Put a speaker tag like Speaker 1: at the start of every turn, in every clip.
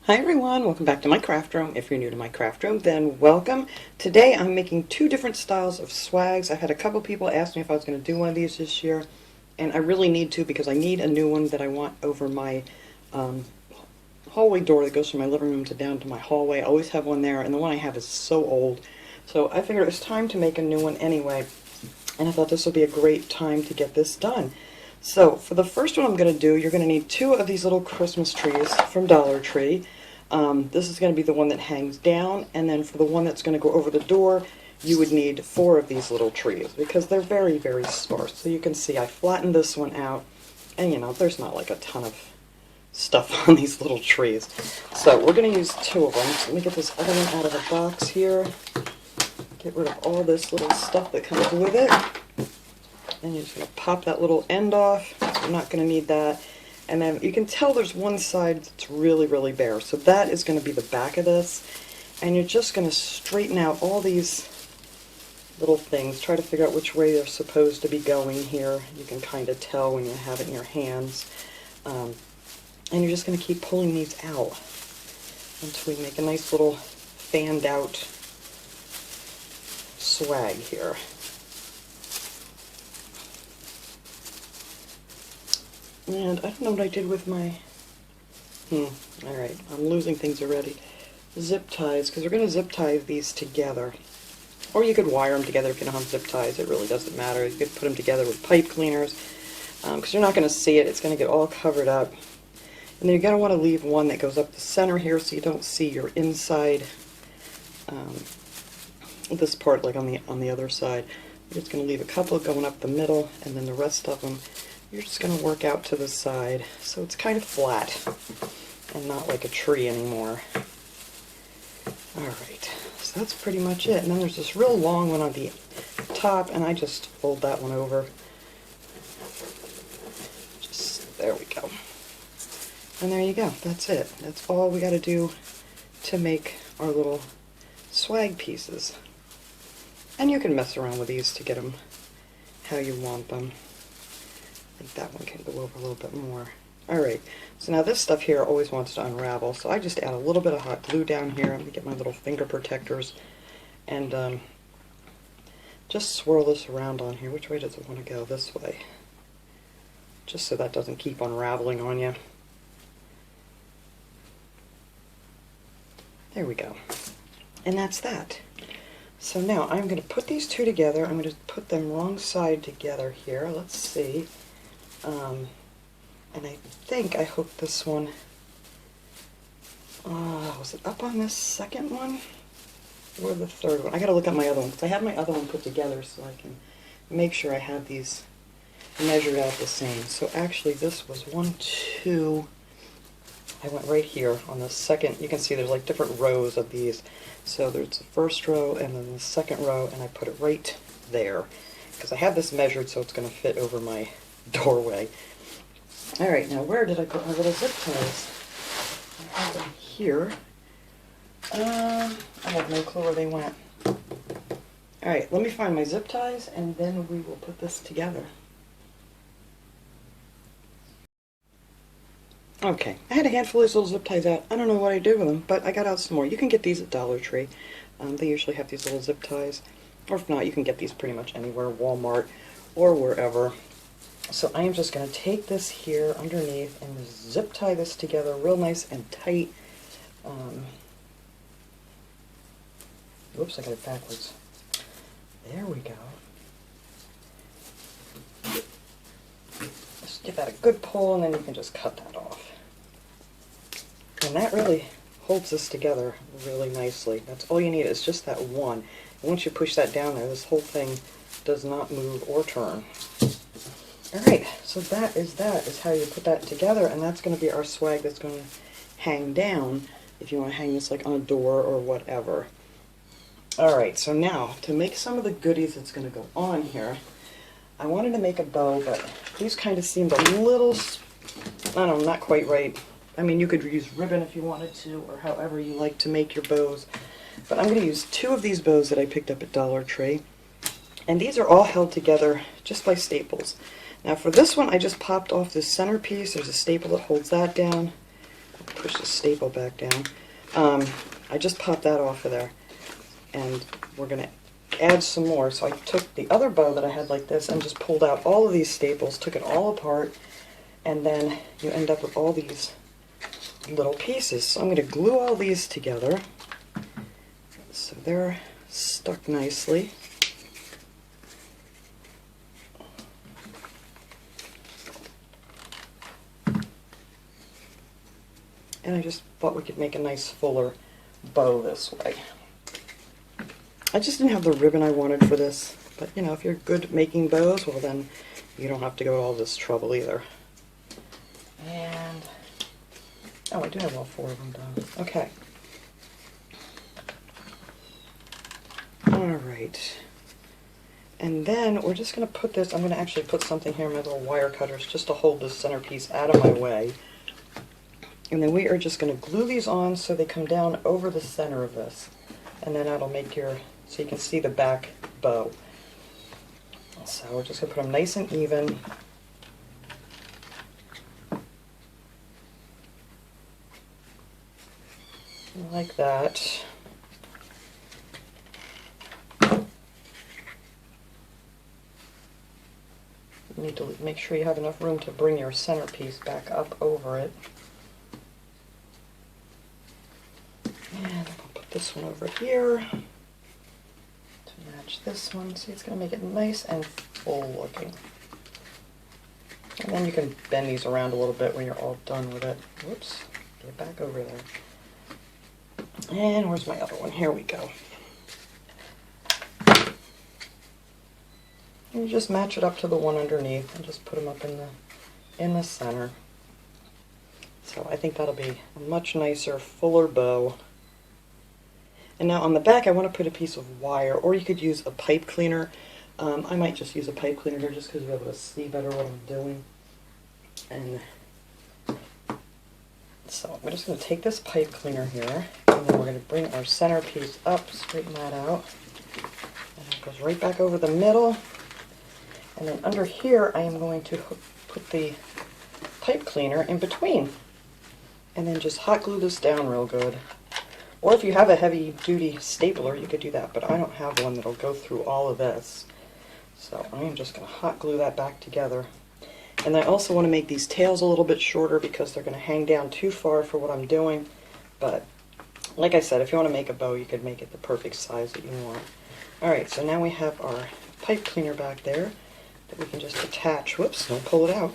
Speaker 1: Hi everyone, welcome back to my craft room. If you're new to my craft room, then welcome. Today I'm making two different styles of swags. I've had a couple people ask me if I was going to do one of these this year, and I really need to because I need a new one that I want over my hallway door that goes from my living room to down to my hallway. I always have one there, and the one I have is so old. So I figured it was time to make a new one anyway, and I thought this would be a great time to get this done. So for the first one I'm going to do, you're going to need two of these little Christmas trees from Dollar Tree. This is going to be the one that hangs down, and then for the one that's going to go over the door, you would need four of these little trees because they're very, very sparse. So you can see I flattened this one out, and you know, there's not like a ton of stuff on these little trees. So we're going to use two of them. So let me get this other one out of the box here. Get rid of all this little stuff that comes with it. And you're just going to pop that little end off. You're not going to need that. And then you can tell there's one side that's really, really bare. So that is going to be the back of this. And you're just going to straighten out all these little things. Try to figure out which way they're supposed to be going here. You can kind of tell when you have it in your hands. And you're just going to keep pulling these out until we make a nice little fanned out swag here. And I don't know what I did with my, alright, I'm losing things already. Zip ties, because we're going to zip tie these together. Or you could wire them together if you don't have zip ties, it really doesn't matter. You could put them together with pipe cleaners, because you're not going to see it, it's going to get all covered up. And then you're going to want to leave one that goes up the center here so you don't see your inside, this part like on the other side. You're just going to leave a couple going up the middle, and then the rest of them you're just going to work out to the side so it's kind of flat and not like a tree anymore. Alright, so that's pretty much it. And then there's this real long one on the top, and I just fold that one over. Just, there we go. And there you go, that's it. That's all we got to do to make our little swag pieces. And you can mess around with these to get them how you want them. I think that one can go over a little bit more. Alright, so now this stuff here always wants to unravel, so I just add a little bit of hot glue down here. I'm going to get my little finger protectors and just swirl this around on here. Which way does it want to go? This way. Just so that doesn't keep unraveling on you. There we go. And that's that. So now I'm going to put these two together. I'm going to put them wrong side together here. Let's see. And I think I hooked this one, was it up on this second one? Or the third one? I gotta look at my other one, because I have my other one put together so I can make sure I have these measured out the same. So actually this was 1, 2, I went right here on the second. You can see there's like different rows of these. So there's the first row and then the second row, and I put it right there. Because I have this measured so it's going to fit over my doorway. Alright, now where did I put my little zip ties? I have them here. I have no clue where they went. Alright, let me find my zip ties and then we will put this together. Okay, I had a handful of these little zip ties out. I don't know what I did with them, but I got out some more. You can get these at Dollar Tree. They usually have these little zip ties. Or if not, you can get these pretty much anywhere, Walmart or wherever. So I am just going to take this here underneath and zip tie this together real nice and tight. Whoops, I got it backwards. There we go. Just give that a good pull and then you can just cut that off. And that really holds this together really nicely. That's all you need is just that one. And once you push that down there, this whole thing does not move or turn. Alright, so that is how you put that together, and that's going to be our swag that's going to hang down if you want to hang this like on a door or whatever. Alright, so now to make some of the goodies that's going to go on here, I wanted to make a bow, but these kind of seemed a little, I don't know, not quite right. I mean, you could use ribbon if you wanted to, or however you like to make your bows. But I'm going to use two of these bows that I picked up at Dollar Tree. And these are all held together just by staples. Now for this one, I just popped off this center piece. There's a staple that holds that down. push the staple back down. I just popped that off of there, and we're going to add some more. So I took the other bow that I had like this and just pulled out all of these staples, took it all apart, and then you end up with all these little pieces. So I'm going to glue all these together so they're stuck nicely. And I just thought we could make a nice fuller bow this way. I just didn't have the ribbon I wanted for this, but you know, if you're good at making bows, well then you don't have to go to all this trouble either. And, oh, I do have all 4 of them done. Okay. Alright. And then we're just going to put this, I'm going to actually put something here in my little wire cutters just to hold this centerpiece out of my way. And then we are just going to glue these on so they come down over the center of this. And then that'll make your, so you can see the back bow. So we're just going to put them nice and even. Like that. You need to make sure you have enough room to bring your centerpiece back up over it. And I'll put this one over here to match this one. See, it's going to make it nice and full looking. And then you can bend these around a little bit when you're all done with it. Whoops, get back over there. And where's my other one? Here we go. And you just match it up to the one underneath and just put them up in the center. So I think that'll be a much nicer, fuller bow. And now on the back I want to put a piece of wire, or you could use a pipe cleaner. I might just use a pipe cleaner here just because you'll be able to see better what I'm doing. And so I'm just going to take this pipe cleaner here, and then we're going to bring our centerpiece up, straighten that out, and it goes right back over the middle. And then under here I am going to put the pipe cleaner in between, and then just hot glue this down real good. Or if you have a heavy duty stapler, you could do that, but I don't have one that'll go through all of this. So I'm just going to hot glue that back together. And I also want to make these tails a little bit shorter because they're going to hang down too far for what I'm doing. But like I said, if you want to make a bow, you could make it the perfect size that you want. Alright, so now we have our pipe cleaner back there that we can just attach. Whoops, don't pull it out.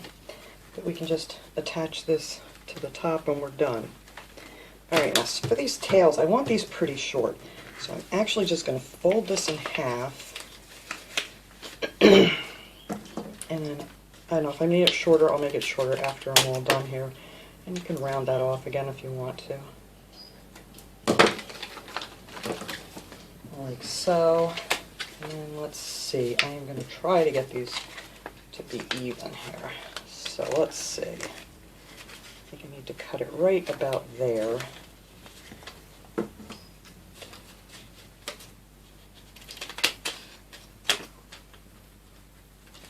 Speaker 1: But we can just attach this to the top and we're done. Alright, now for these tails, I want these pretty short. So I'm actually just going to fold this in half. And then, I don't know, if I need it shorter, I'll make it shorter after I'm all done here. And you can round that off again if you want to. Like so. And let's see, I am going to try to get these to be even here. So let's see. I think I need to cut it right about there.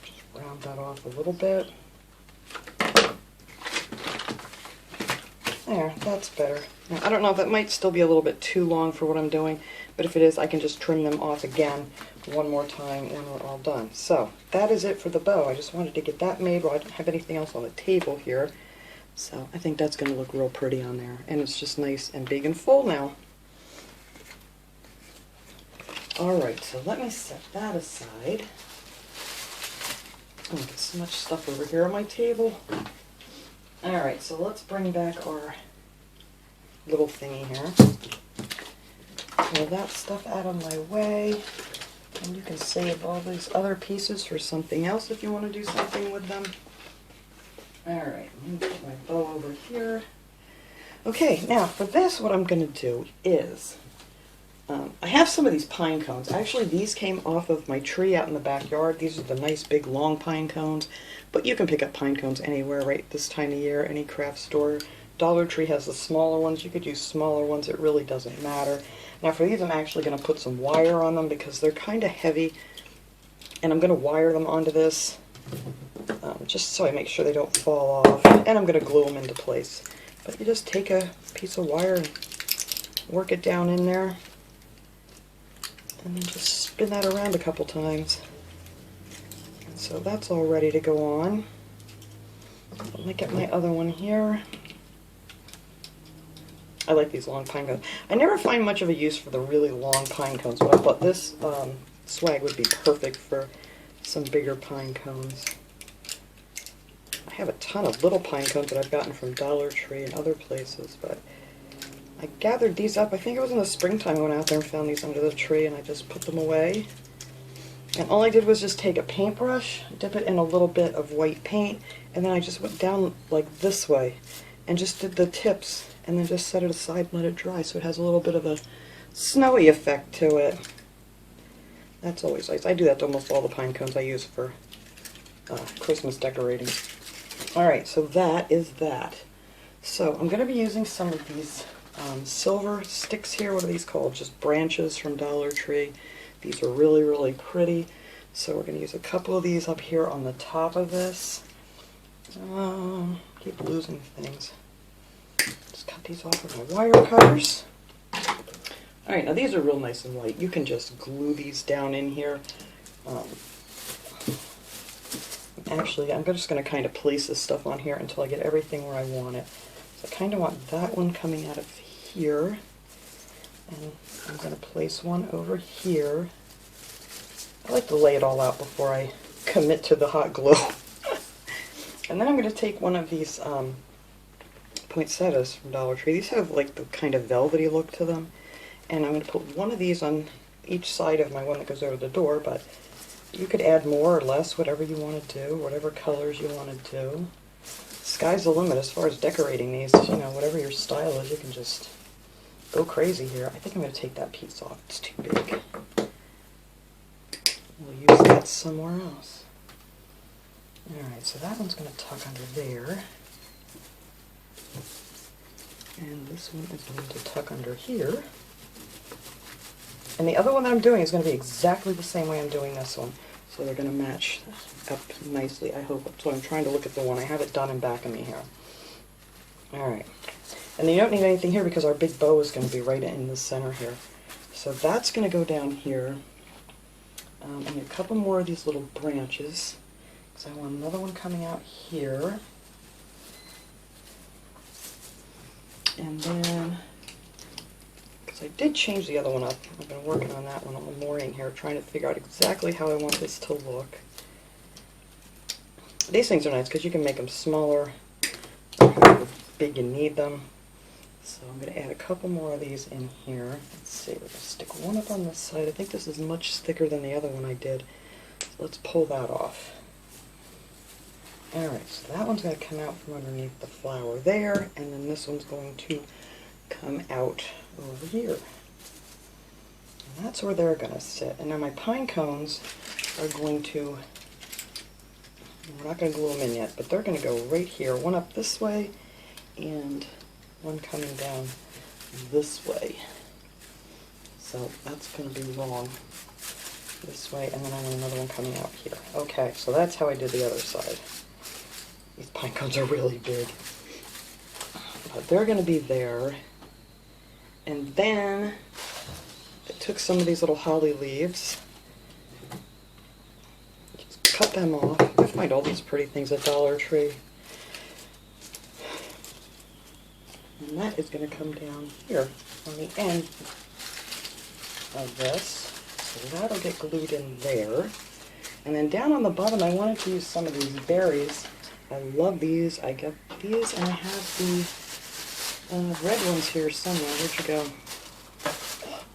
Speaker 1: Just round that off a little bit. There, that's better. Now, I don't know, that might still be a little bit too long for what I'm doing, but if it is, I can just trim them off again one more time when we're all done. So, that is it for the bow. I just wanted to get that made while I don't have anything else on the table here. So I think that's going to look real pretty on there. And it's just nice and big and full now. Alright, so let me set that aside. Oh, get so much stuff over here on my table. Alright, so let's bring back our little thingy here. Pull that stuff out of my way. And you can save all these other pieces for something else if you want to do something with them. Alright, let me put my bow over here. Okay, now for this what I'm going to do is, I have some of these pine cones. Actually, these came off of my tree out in the backyard. These are the nice big long pine cones, but you can pick up pine cones anywhere right this time of year, any craft store. Dollar Tree has the smaller ones. You could use smaller ones. It really doesn't matter. Now for these I'm actually going to put some wire on them because they're kind of heavy, and I'm going to wire them onto this just so I make sure they don't fall off, and I'm going to glue them into place. But you just take a piece of wire and work it down in there, and then just spin that around a couple times. And so that's all ready to go on. Let me get my other one here. I like these long pine cones. I never find much of a use for the really long pine cones, but I thought this swag would be perfect for some bigger pine cones. I have a ton of little pine cones that I've gotten from Dollar Tree and other places, but I gathered these up. I think it was in the springtime I went out there and found these under the tree, and I just put them away. And all I did was just take a paintbrush, dip it in a little bit of white paint, and then I just went down like this way and just did the tips, and then just set it aside and let it dry so it has a little bit of a snowy effect to it. That's always nice. I do that to almost all the pine cones I use for Christmas decorating. Alright, so that is that. So I'm going to be using some of these silver sticks here. What are these called? Just branches from Dollar Tree. These are really, really pretty. So we're going to use a couple of these up here on the top of this. Keep losing things. Just cut these off with my wire cutters. Alright, now these are real nice and light. You can just glue these down in here. Actually, I'm just going to kind of place this stuff on here until I get everything where I want it. So I kind of want that one coming out of here. And I'm going to place one over here. I like to lay it all out before I commit to the hot glue. And then I'm going to take one of these poinsettias from Dollar Tree. These have like the kind of velvety look to them. And I'm going to put one of these on each side of my one that goes over the door, but you could add more or less, whatever you want to do, whatever colors you want to do. Sky's the limit as far as decorating these. You know, whatever your style is, you can just go crazy here. I think I'm going to take that piece off. It's too big. We'll use that somewhere else. Alright, so that one's going to tuck under there. And this one is going to tuck under here. And the other one that I'm doing is going to be exactly the same way I'm doing this one. So they're going to match up nicely, I hope. So I'm trying to look at the one. I have it done in back of me here. Alright. And you don't need anything here because our big bow is going to be right in the center here. So that's going to go down here. And a couple more of these little branches. Because I want another one coming out here. And then, because I did change the other one up. I've been working on that one all morning here, trying to figure out exactly how I want this to look. These things are nice because you can make them smaller, or however big you need them. So I'm going to add a couple more of these in here. Let's see, we're going to stick one up on this side. I think this is much thicker than the other one I did. So let's pull that off. Alright, so that one's going to come out from underneath the flower there, and then this one's going to come out over here. And that's where they're going to sit. And now my pine cones are going to, we're not going to glue them in yet, but they're going to go right here. One up this way, and one coming down this way. So that's going to be long this way, and then I want another one coming out here. Okay, so that's how I did the other side. These pine cones are really big. But they're going to be there. And then I took some of these little holly leaves, just cut them off. I find all these pretty things at Dollar Tree. And that is going to come down here on the end of this. So that'll get glued in there. And then down on the bottom I wanted to use some of these berries. I love these. I got these, and I have the red ones here somewhere. Where'd you go?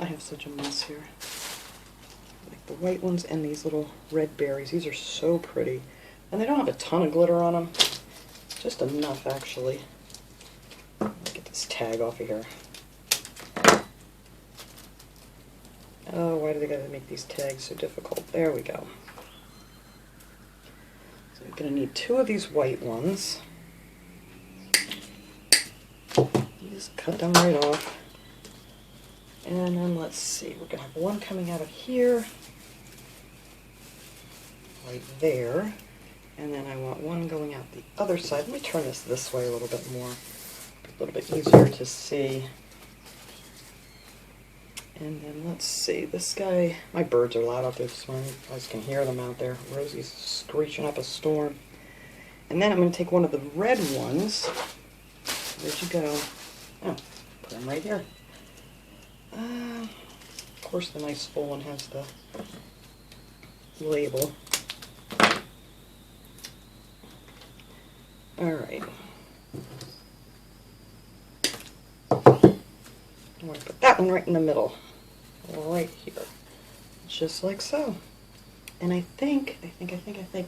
Speaker 1: I have such a mess here. Like the white ones and these little red berries. These are so pretty. And they don't have a ton of glitter on them. Just enough, actually. Let's get this tag off of here. Oh, why do they gotta make these tags so difficult? There we go. I'm going to need two of these white ones. Just cut them right off. And then let's see, we're going to have one coming out of here, right there. And then I want one going out the other side. Let me turn this way a little bit more, a little bit easier to see. And then let's see, this guy, my birds are loud out there this morning. You guys can hear them out there. Rosie's screeching up a storm. And then I'm going to take one of the red ones. Where'd you go? Oh, put them right here. Of course the nice full one has the label. Alright. I'm going to put that one right in the middle. Right here. Just like so. And I think,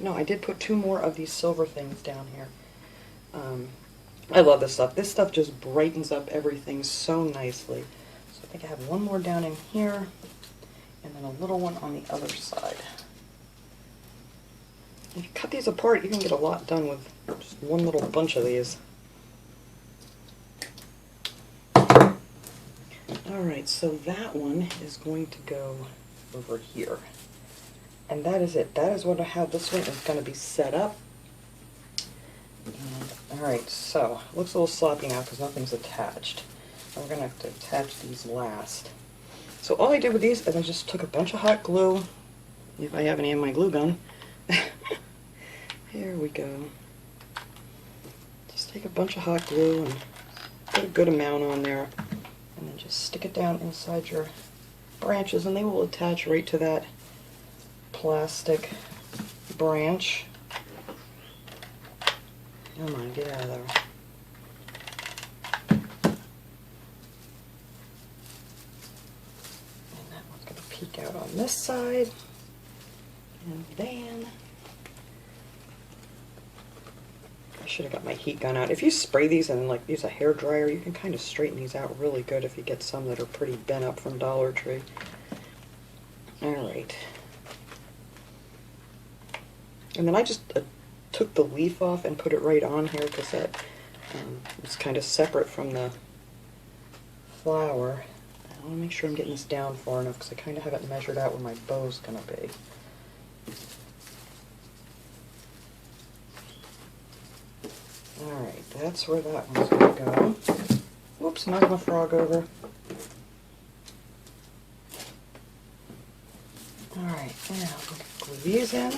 Speaker 1: no, I did put 2 more of these silver things down here. I love this stuff. This stuff just brightens up everything so nicely. So I think I have 1 more down in here, and then a little one on the other side. If you cut these apart, you can get a lot done with just 1 little bunch of these. Alright, so that one is going to go over here. And that is it. That is what I have. This one is going to be set up. Alright, so it looks a little sloppy now because nothing's attached. And we're going to have to attach these last. So all I did with these is I just took a bunch of hot glue, if I have any in my glue gun. Here we go. Just take a bunch of hot glue and put a good amount on there. And then just stick it down inside your branches and they will attach right to that plastic branch. Come on, get out of there. And that one's going to peek out on this side. And then I should have got my heat gun out. If you spray these and like use a hair dryer, you can kind of straighten these out really good if you get some that are pretty bent up from Dollar Tree. Alright. And then I just took the leaf off and put it right on here because that is kind of separate from the flower. I want to make sure I'm getting this down far enough because I kind of haven't measured out where my bow's going to be. Alright, that's where that one's going to go. Whoops, knocked my frog over. Alright, now I'm going to glue these in.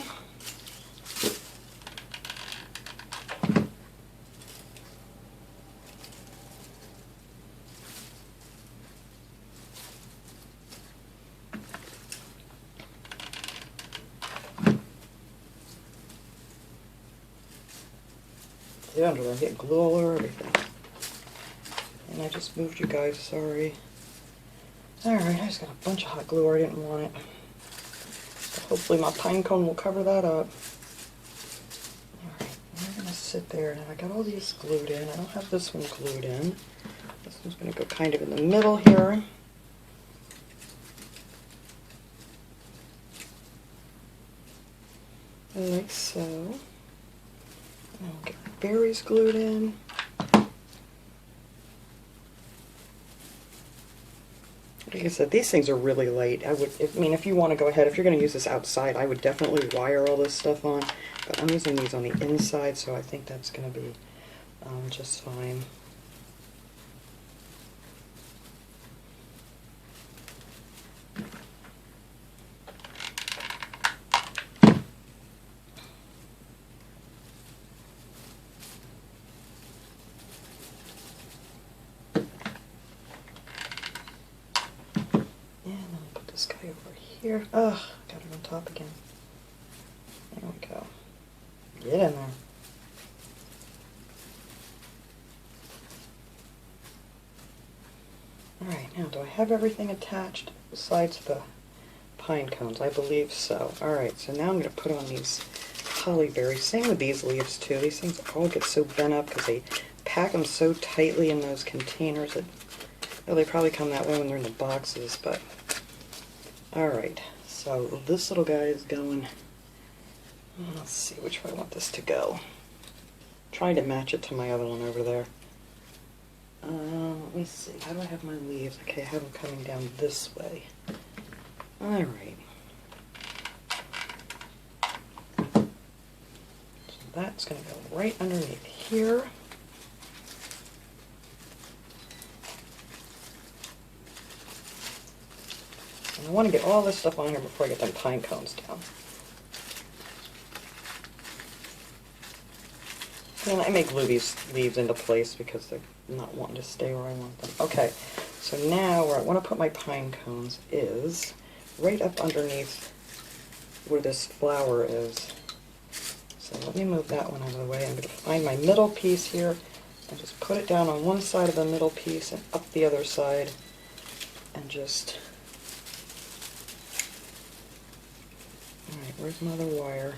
Speaker 1: Under there, hit glue all over everything. And I just moved you guys, sorry. Alright, I just got a bunch of hot glue where I didn't want it. So hopefully my pine cone will cover that up. Alright, I'm going to sit there, and I got all these glued in. I don't have this one glued in. This one's going to go kind of in the middle here. Like so. And we'll get berries glued in. Like I said, these things are really light. I mean, if you want to go ahead, if you're going to use this outside, I would definitely wire all this stuff on. But I'm using these on the inside, so I think that's going to be just fine. Here. Ugh, got it on top again. There we go. Get in there. Alright, now do I have everything attached besides the pine cones? I believe so. Alright, so now I'm going to put on these holly berries. Same with these leaves too. These things all get so bent up because they pack them so tightly in those containers. Well, they probably come that way when they're in the boxes, but alright, so this little guy is going, let's see which way I want this to go. Trying to match it to my other one over there. Let me see, how do I have my leaves? Okay, I have them coming down this way. Alright. So that's going to go right underneath here. And I want to get all this stuff on here before I get them pine cones down. And I may glue these leaves into place because they're not wanting to stay where I want them. Okay, so now where I want to put my pine cones is right up underneath where this flower is. So let me move that one out of the way. I'm going to find my middle piece here and just put it down on one side of the middle piece and up the other side, and just... Alright, where's my other wire?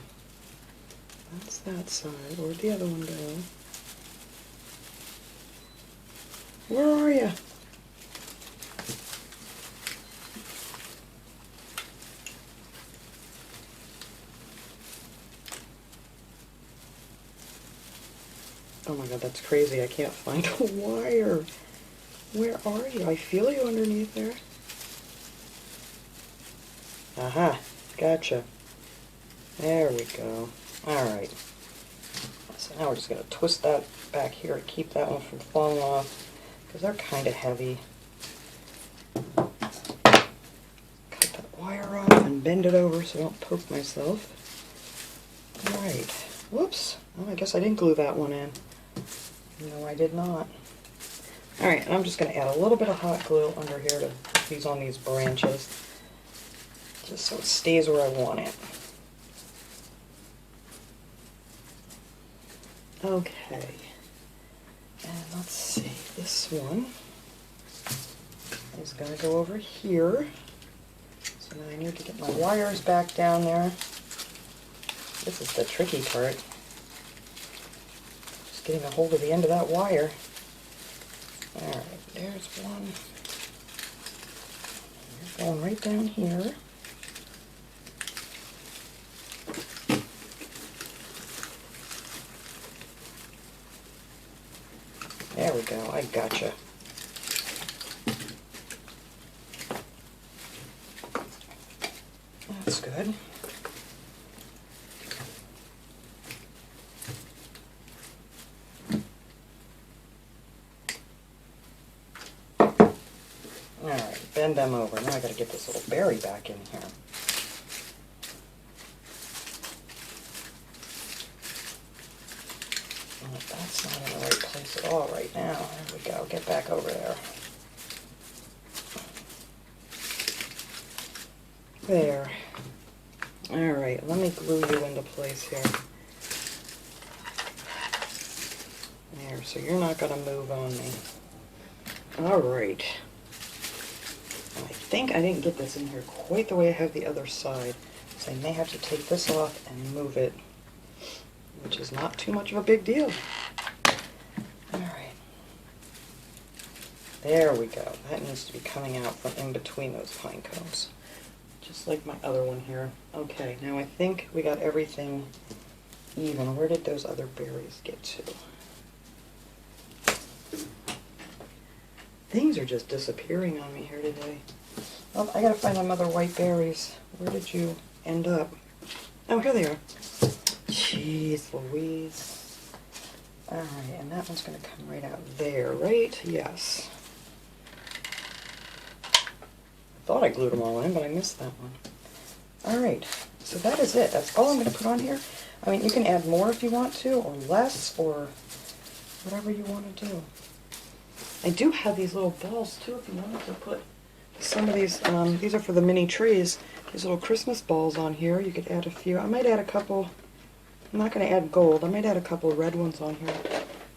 Speaker 1: That's that side. Where'd the other one go? Where are you? Oh my god, that's crazy. I can't find a wire. Where are you? I feel you underneath there. Aha, gotcha. There we go. Alright. So now we're just going to twist that back here to keep that one from falling off, because they're kind of heavy. Cut that wire off and bend it over so I don't poke myself. Alright. Whoops. Oh, I guess I didn't glue that one in. No, I did not. Alright, and I'm just going to add a little bit of hot glue under here to put these on these branches, just so it stays where I want it. Okay, and let's see, this one is going to go over here. So now I need to get my wires back down there. This is the tricky part. Just getting a hold of the end of that wire. Alright, there's one. You're going right down here. There we go, I gotcha. That's good. Alright, bend them over. Now I gotta get this little berry back in here. That's not in the right place at all right now. There we go. Get back over there. There. Alright, let me glue you into place here. There, so you're not going to move on me. Alright. I think I didn't get this in here quite the way I have the other side, so I may have to take this off and move it, which is not too much of a big deal. Alright. There we go. That needs to be coming out from in between those pine cones. Just like my other one here. Okay, now I think we got everything even. Where did those other berries get to? Things are just disappearing on me here today. Oh, I gotta find my other white berries. Where did you end up? Oh, here they are. Jeez Louise. Alright, and that one's going to come right out there, right? Yes. I thought I glued them all in, but I missed that one. Alright, so that is it. That's all I'm going to put on here. I mean, you can add more if you want to, or less, or whatever you want to do. I do have these little balls, too, if you wanted to put some of these are for the mini trees, these little Christmas balls on here. You could add a few. I might add a couple. I'm not going to add gold. I might add a couple of red ones on here.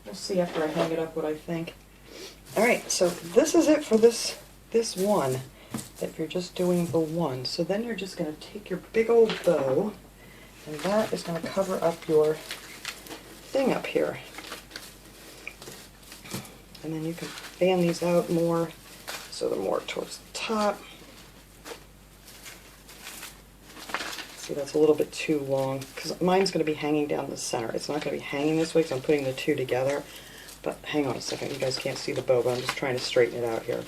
Speaker 1: We'll see after I hang it up what I think. Alright, so this is it for this one, if you're just doing the one. So then you're just going to take your big old bow, and that is going to cover up your thing up here. And then you can fan these out more, so they're more towards the top. See, that's a little bit too long, because mine's going to be hanging down the center. It's not going to be hanging this way, because I'm putting the two together. But hang on a second, you guys can't see the bow, but I'm just trying to straighten it out here.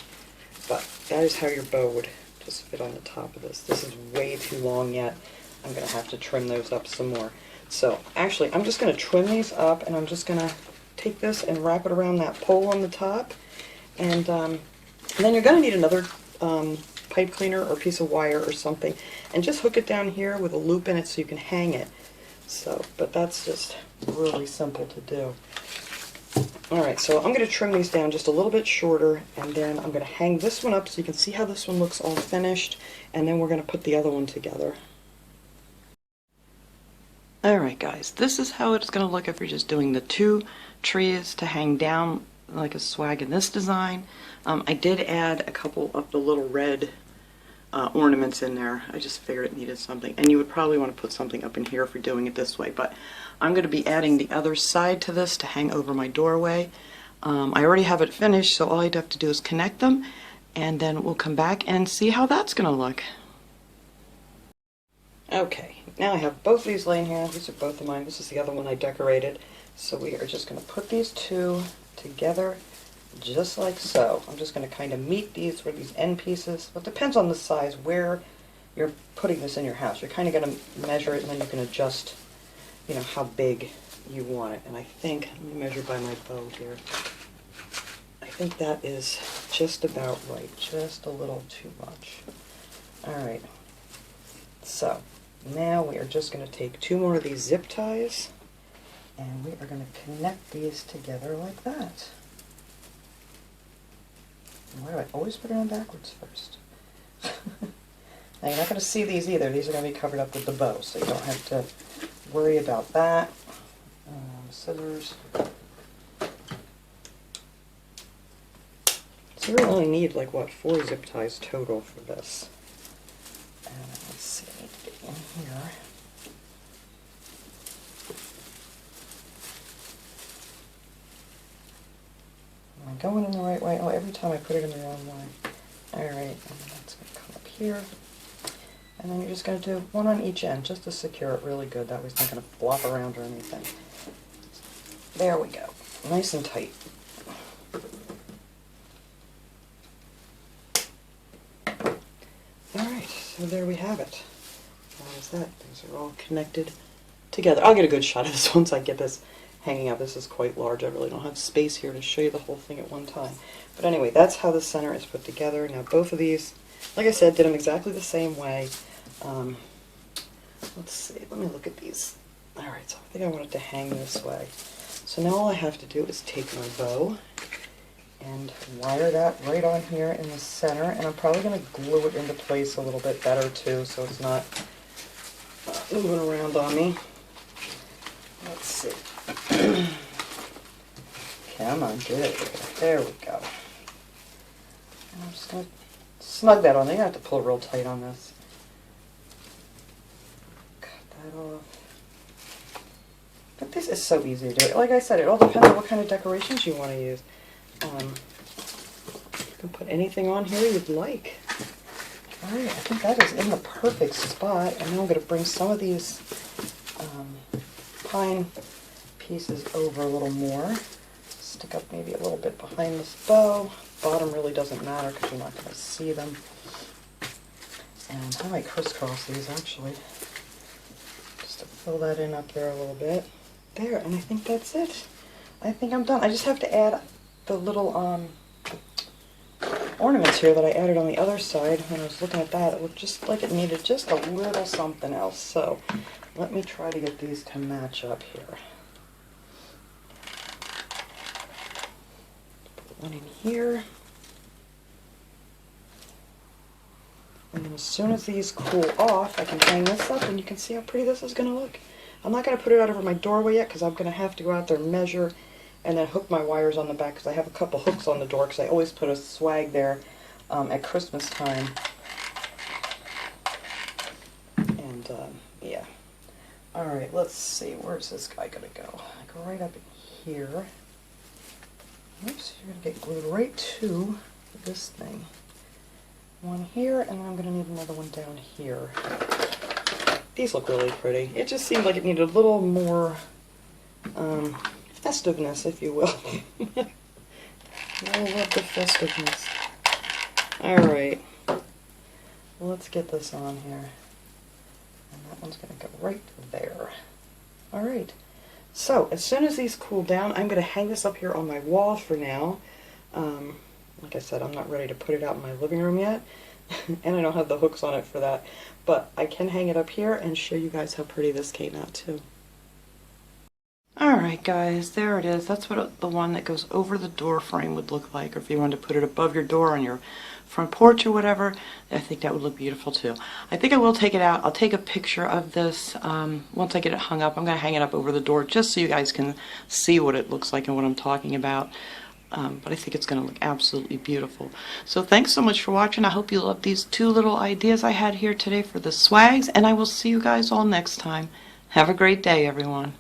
Speaker 1: But that is how your bow would just fit on the top of this. This is way too long yet. I'm going to have to trim those up some more. So, actually, I'm just going to trim these up, and I'm just going to take this and wrap it around that pole on the top. And then you're going to need another pipe cleaner or piece of wire or something, and just hook it down here with a loop in it so you can hang it. So, but that's just really simple to do. Alright, so I'm going to trim these down just a little bit shorter, and then I'm going to hang this one up so you can see how this one looks all finished, and then we're going to put the other one together. Alright guys, this is how it's going to look if you're just doing the 2 trees to hang down like a swag in this design. I did add a couple of the little red ornaments in there. I just figured it needed something, and you would probably want to put something up in here if you're doing it this way, but I'm going to be adding the other side to this to hang over my doorway. I already have it finished, so all I'd have to do is connect them, and then we'll come back and see how that's going to look. Okay, now I have both of these laying here. These are both of mine. This is the other one I decorated. So we are just going to put these 2 together just like so. I'm just going to kind of meet these with these end pieces. Well, it depends on the size where you're putting this in your house. You're kind of going to measure it, and then you can adjust, you know, how big you want it. And I think, let me measure by my bow here. I think that is just about right. Just a little too much. Alright. So, now we are just going to take 2 more of these zip ties, and we are going to connect these together like that. Why do I always put it on backwards first? Now you're not going to see these either. These are going to be covered up with the bow, so you don't have to worry about that. Scissors. So you really only need like, what, 4 zip ties total for this. And let's see, I need to get in here. Am I going in the right way? Oh, every time I put it in the wrong way. Alright, and then that's going to come up here. And then you're just going to do 1 on each end, just to secure it really good. That way it's not going to flop around or anything. There we go. Nice and tight. Alright, so there we have it. How is that? These are all connected together. I'll get a good shot of this once I get this hanging out. This is quite large. I really don't have space here to show you the whole thing at one time. But anyway, that's how the center is put together. Now both of these, like I said, did them exactly the same way. Let's see, let me look at these. Alright, so I think I want it to hang this way. So now all I have to do is take my bow and wire that right on here in the center, and I'm probably going to glue it into place a little bit better too, so it's not moving around on me. Let's see. Come on, get it there. There we go. And I'm just going to snug that on there. You don't have to pull real tight on this. Cut that off. But this is so easy to do. Like I said, it all depends on what kind of decorations you want to use. You can put anything on here you'd like. Alright, I think that is in the perfect spot. And then I'm going to bring some of these pine pieces over a little more. Stick up maybe a little bit behind this bow. Bottom really doesn't matter because you're not going to see them. And I might crisscross these actually, just to fill that in up there a little bit. There, and I think that's it. I think I'm done. I just have to add the little ornaments here that I added on the other side. When I was looking at that, it looked just like it needed just a little something else. So let me try to get these to match up here. Put one in here. And then as soon as these cool off, I can hang this up and you can see how pretty this is going to look. I'm not going to put it out over my doorway yet because I'm going to have to go out there and measure and then hook my wires on the back because I have a couple hooks on the door because I always put a swag there at Christmas time. And yeah. Alright, let's see. Where's this guy going to go? I go right up in here. Oops, you're going to get glued right to this thing. One here, and then I'm going to need another one down here. These look really pretty. It just seemed like it needed a little more festiveness, if you will. I love the festiveness. Alright, let's get this on here. And that one's going to go right there. Alright, so as soon as these cool down, I'm going to hang this up here on my wall for now. Like I said, I'm not ready to put it out in my living room yet. and I don't have the hooks on it for that. But I can hang it up here and show you guys how pretty this came out too. Alright guys, there it is. That's what the one that goes over the door frame would look like, or if you wanted to put it above your door on your front porch or whatever, I think that would look beautiful too. I think I will take it out. I'll take a picture of this once I get it hung up. I'm going to hang it up over the door just so you guys can see what it looks like and what I'm talking about. But I think it's going to look absolutely beautiful. So thanks so much for watching. I hope you love these two little ideas I had here today for the swags, and I will see you guys all next time. Have a great day, everyone.